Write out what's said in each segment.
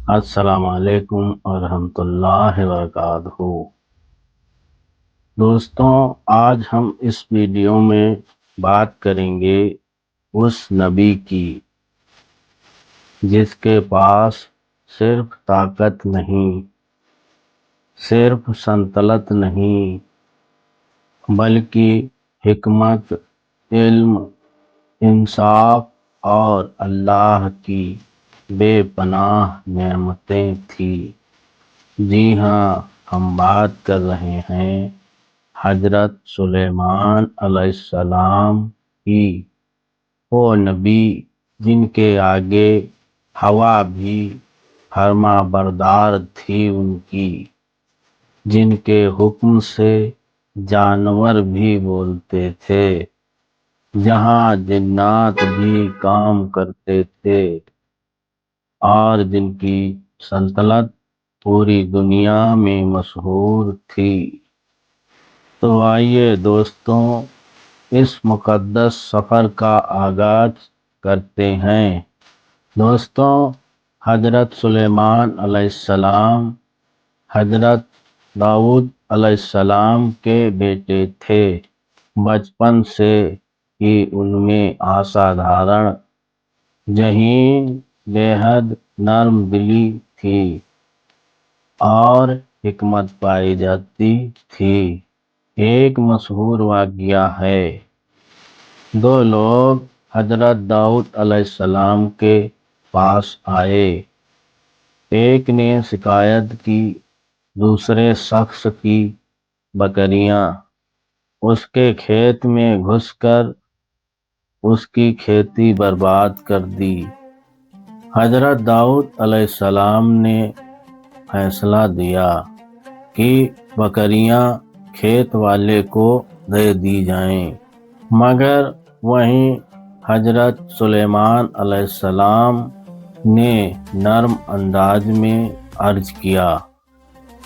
السلام علیکم ورحمۃ اللہ وبرکاتہ۔ دوستوں، آج ہم اس ویڈیو میں بات کریں گے اس نبی کی جس کے پاس صرف طاقت نہیں، صرف سلطنت نہیں، بلکہ حکمت، علم، انصاف اور اللہ کی بے پناہ نعمتیں تھیں۔ جی ہاں، ہم بات کر رہے ہیں حضرت سلیمان علیہ السلام کی، وہ نبی جن کے آگے ہوا بھی فرما بردار تھی ان کی، جن کے حکم سے جانور بھی بولتے تھے، جہاں جنات بھی کام کرتے تھے، اور جن کی سلطنت پوری دنیا میں مشہور تھی۔ تو آئیے دوستوں، اس مقدس سفر کا آغاز کرتے ہیں۔ دوستوں، حضرت سلیمان علیہ السلام حضرت داؤد علیہ السلام کے بیٹے تھے۔ بچپن سے ہی ان میں اسادھارن ذہین، بے حد نرم دلی تھی اور حکمت پائی جاتی تھی۔ ایک مشہور واقعہ ہے، دو لوگ حضرت داؤد علیہ السلام کے پاس آئے۔ ایک نے شکایت کی دوسرے شخص کی بکریاں اس کے کھیت میں گھس کر اس کی کھیتی برباد کر دی۔ حضرت داؤد علیہ السلام نے فیصلہ دیا کہ بکریاں کھیت والے کو دے دی جائیں، مگر وہیں حضرت سلیمان علیہ السلام نے نرم انداز میں عرض کیا،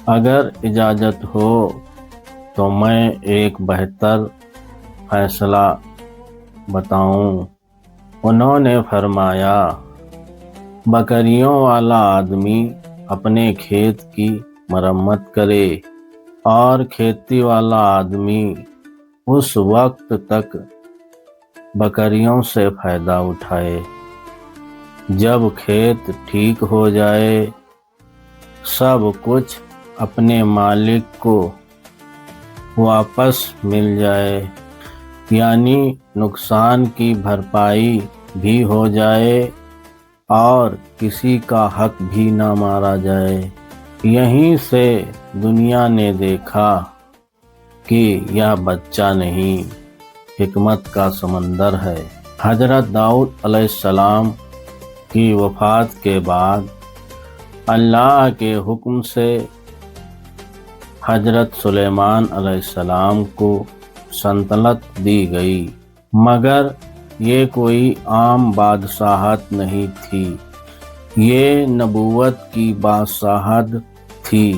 اگر اجازت ہو تو میں ایک بہتر فیصلہ بتاؤں۔ انہوں نے فرمایا، بکریوں والا آدمی اپنے کھیت کی مرمت کرے اور کھیتی والا آدمی اس وقت تک بکریوں سے فائدہ اٹھائے جب کھیت ٹھیک ہو جائے، سب کچھ اپنے مالک کو واپس مل جائے، یعنی نقصان کی بھرپائی بھی ہو جائے اور کسی کا حق بھی نہ مارا جائے۔ یہیں سے دنیا نے دیکھا کہ یہ بچہ نہیں، حکمت کا سمندر ہے۔ حضرت داؤد علیہ السلام کی وفات کے بعد اللہ کے حکم سے حضرت سلیمان علیہ السلام کو سلطنت دی گئی، مگر یہ کوئی عام بادشاہت نہیں تھی، یہ نبوت کی بادشاہت تھی،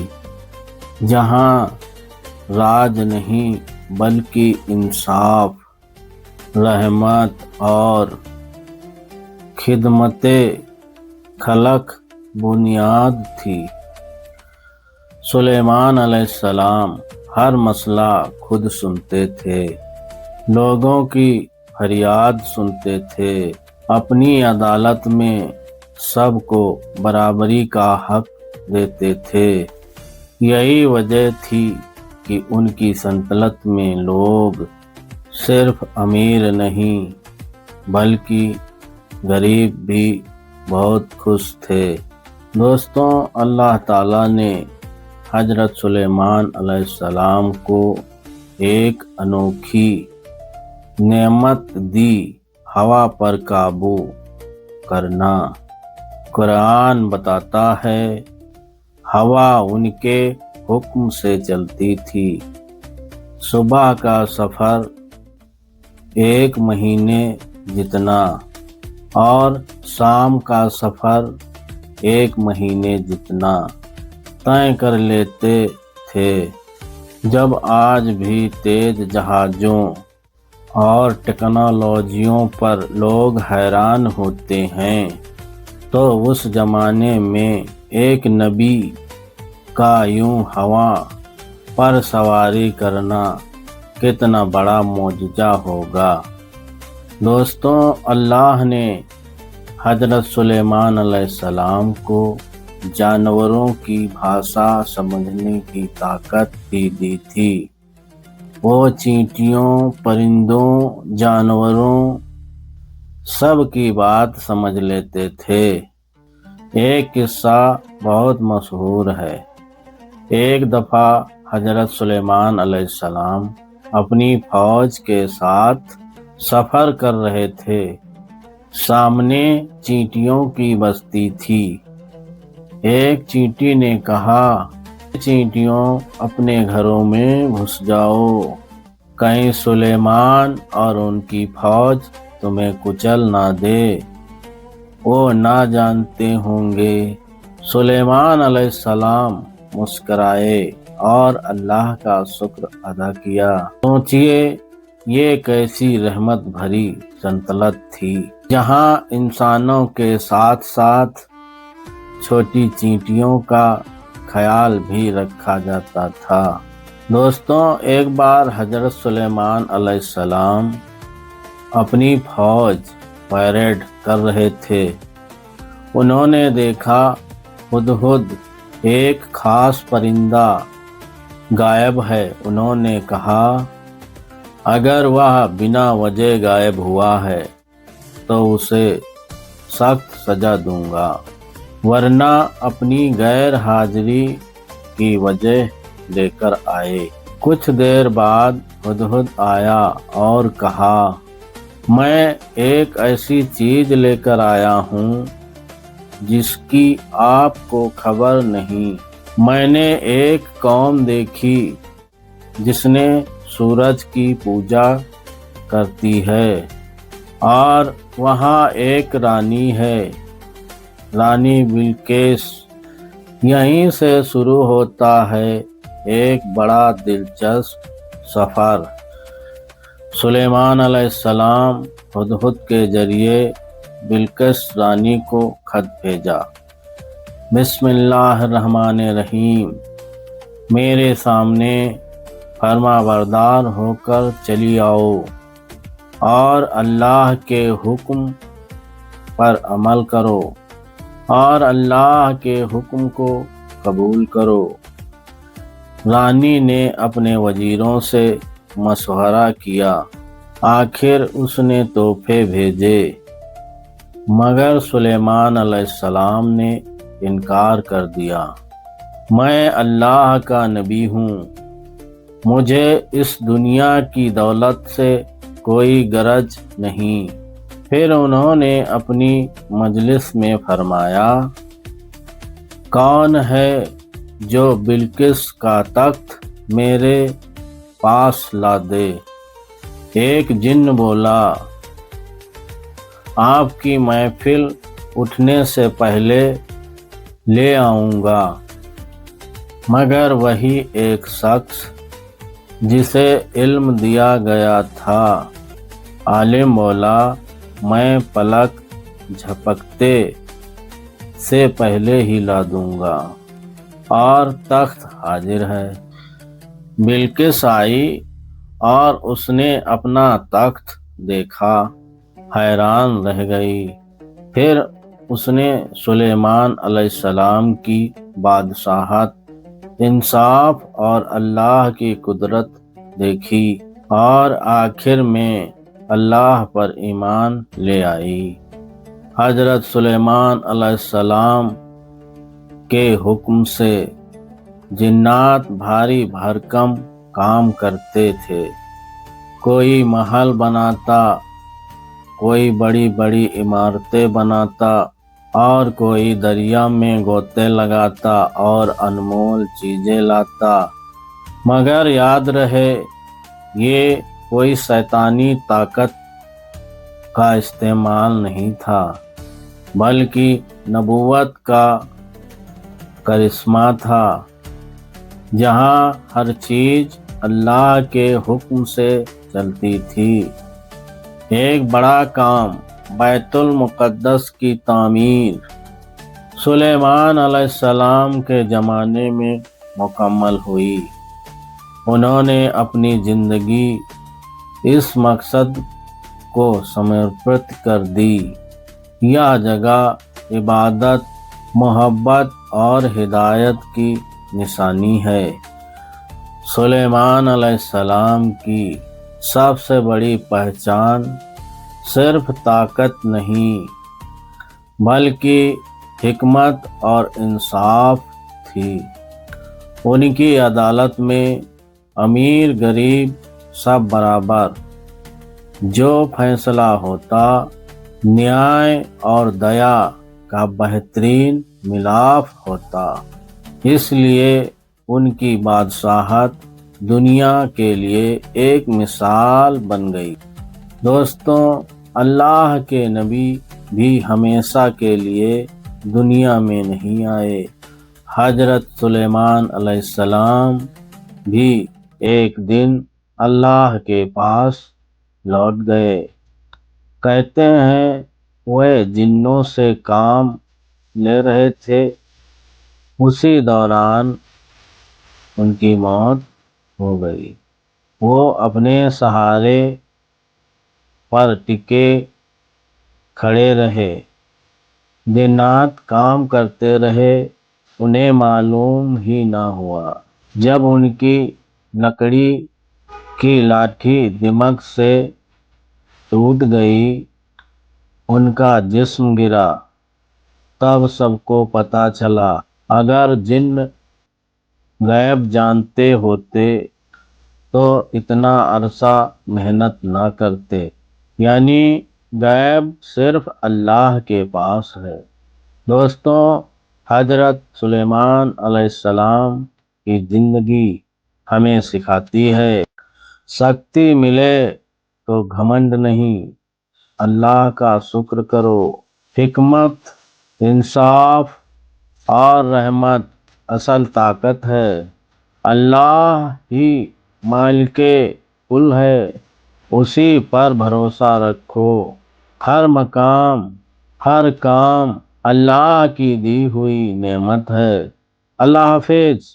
جہاں راج نہیں بلکہ انصاف، رحمت اور خدمت خلق بنیاد تھی۔ سلیمان علیہ السلام ہر مسئلہ خود سنتے تھے، لوگوں کی فریاد سنتے تھے، اپنی عدالت میں سب کو برابری کا حق دیتے تھے۔ یہی وجہ تھی کہ ان کی سلطنت میں لوگ صرف امیر نہیں بلکہ غریب بھی بہت خوش تھے۔ دوستوں، اللہ تعالیٰ نے حضرت سلیمان علیہ السلام کو ایک انوکھی نعمت دی، ہوا پر قابو کرنا۔ قرآن بتاتا ہے، ہوا ان کے حکم سے چلتی تھی، صبح کا سفر 1 مہینے جتنا اور شام کا سفر 1 مہینے جتنا طے کر لیتے تھے۔ جب آج بھی تیز جہازوں اور ٹیکنالوجیوں پر لوگ حیران ہوتے ہیں، تو اس زمانے میں ایک نبی کا یوں ہوا پر سواری کرنا کتنا بڑا معجزہ ہوگا۔ دوستوں، اللہ نے حضرت سلیمان علیہ السلام کو جانوروں کی بھاشا سمجھنے کی طاقت بھی دی تھی۔ وہ چینٹیوں، پرندوں، جانوروں سب کی بات سمجھ لیتے تھے۔ ایک قصہ بہت مشہور ہے۔ ایک دفعہ حضرت سلیمان علیہ السلام اپنی فوج کے ساتھ سفر کر رہے تھے۔ سامنے چینٹیوں کی بستی تھی۔ ایک چینٹی نے کہا، چینٹیوں اپنے گھروں میں گھس جاؤ، کہیں سلیمان اور ان کی فوج تمہیں کچل نہ دے، وہ نہ جانتے ہوں گے۔ سلیمان علیہ السلام مسکرائے اور اللہ کا شکر ادا کیا۔ سوچئے یہ کیسی رحمت بھری سلطنت تھی، جہاں انسانوں کے ساتھ ساتھ چھوٹی چینٹیوں کا خیال بھی رکھا جاتا تھا۔ دوستوں، ایک بار حضرت سلیمان علیہ السلام اپنی فوج پیریڈ کر رہے تھے۔ انہوں نے دیکھا ہدہد ایک خاص پرندہ غائب ہے۔ انہوں نے کہا، اگر وہ بنا وجہ غائب ہوا ہے تو اسے سخت سزا دوں گا، ورنہ اپنی غیر حاضری کی وجہ لے کر آئے۔ کچھ دیر بعد ہدہد آیا اور کہا، میں ایک ایسی چیز لے کر آیا ہوں جس کی آپ کو خبر نہیں۔ میں نے ایک قوم دیکھی جس نے سورج کی پوجا کرتی ہے، اور وہاں ایک رانی ہے، رانی بلقیس۔ یہیں سے شروع ہوتا ہے ایک بڑا دلچسپ سفر۔ سلیمان علیہ السلام ہدہد کے ذریعے بلقیس رانی کو خط بھیجا۔ بسم اللہ الرحمن الرحیم، میرے سامنے فرما بردار ہو کر چلی آؤ اور اللہ کے حکم پر عمل کرو اور اللہ کے حکم کو قبول کرو۔ رانی نے اپنے وزیروں سے مشورہ کیا، آخر اس نے تحفے بھیجے، مگر سلیمان علیہ السلام نے انکار کر دیا۔ میں اللہ کا نبی ہوں، مجھے اس دنیا کی دولت سے کوئی غرض نہیں۔ پھر انہوں نے اپنی مجلس میں فرمایا، کون ہے جو بلقیس کا تخت میرے پاس لا دے؟ ایک جن بولا، آپ کی محفل اٹھنے سے پہلے لے آؤں گا۔ مگر وہی ایک شخص جسے علم دیا گیا تھا، عالم بولا، میں پلک جھپکتے سے پہلے ہی لا دوں گا، اور تخت حاضر ہے۔ بلقیس آئی اور اس نے اپنا تخت دیکھا، حیران رہ گئی۔ پھر اس نے سلیمان علیہ السلام کی بادشاہت، انصاف اور اللہ کی قدرت دیکھی، اور آخر میں اللہ پر ایمان لے آئی۔ حضرت سلیمان علیہ السلام کے حکم سے جنات بھاری بھرکم کام کرتے تھے۔ کوئی محل بناتا، کوئی بڑی بڑی عمارتیں بناتا، اور کوئی دریا میں گوتے لگاتا اور انمول چیزیں لاتا۔ مگر یاد رہے، یہ کوئی شیطانی طاقت کا استعمال نہیں تھا، بلکہ نبوت کا کرشمہ تھا۔ جہاں ہر چیز اللہ کے حکم سے چلتی تھی۔ ایک بڑا کام، بیت المقدس کی تعمیر سلیمان علیہ السلام کے زمانے میں مکمل ہوئی۔ انہوں نے اپنی زندگی اس مقصد کو سمرپت کر دی۔ یہ جگہ عبادت، محبت اور ہدایت کی نشانی ہے۔ سلیمان علیہ السلام کی سب سے بڑی پہچان صرف طاقت نہیں بلکہ حکمت اور انصاف تھی۔ ان کی عدالت میں امیر غریب سب برابر، جو فیصلہ ہوتا نیائے اور دیا کا بہترین ملاپ ہوتا۔ اس لیے ان کی بادشاہت دنیا کے لیے ایک مثال بن گئی۔ دوستوں، اللہ کے نبی بھی ہمیشہ کے لیے دنیا میں نہیں آئے۔ حضرت سلیمان علیہ السلام بھی ایک دن اللہ کے پاس لوٹ گئے۔ کہتے ہیں وہ جنوں سے کام لے رہے تھے، اسی دوران ان کی موت ہو گئی۔ وہ اپنے سہارے پر ٹکے کھڑے رہے، دن رات کام کرتے رہے، انہیں معلوم ہی نہ ہوا جب ان کی لکڑی کی لاٹھی دماغ سے ٹوٹ گئی، ان کا جسم گرا۔ تب سب کو پتہ چلا، اگر جن غیب جانتے ہوتے تو اتنا عرصہ محنت نہ کرتے۔ یعنی غیب صرف اللہ کے پاس ہے۔ دوستوں، حضرت سلیمان علیہ السلام کی زندگی ہمیں سکھاتی ہے، شکتی ملے تو گھمنڈ نہیں، اللہ کا شکر کرو۔ حکمت، انصاف اور رحمت اصل طاقت ہے۔ اللہ ہی مالک کل ہے، اسی پر بھروسہ رکھو۔ ہر کام اللہ کی دی ہوئی نعمت ہے۔ اللہ حافظ۔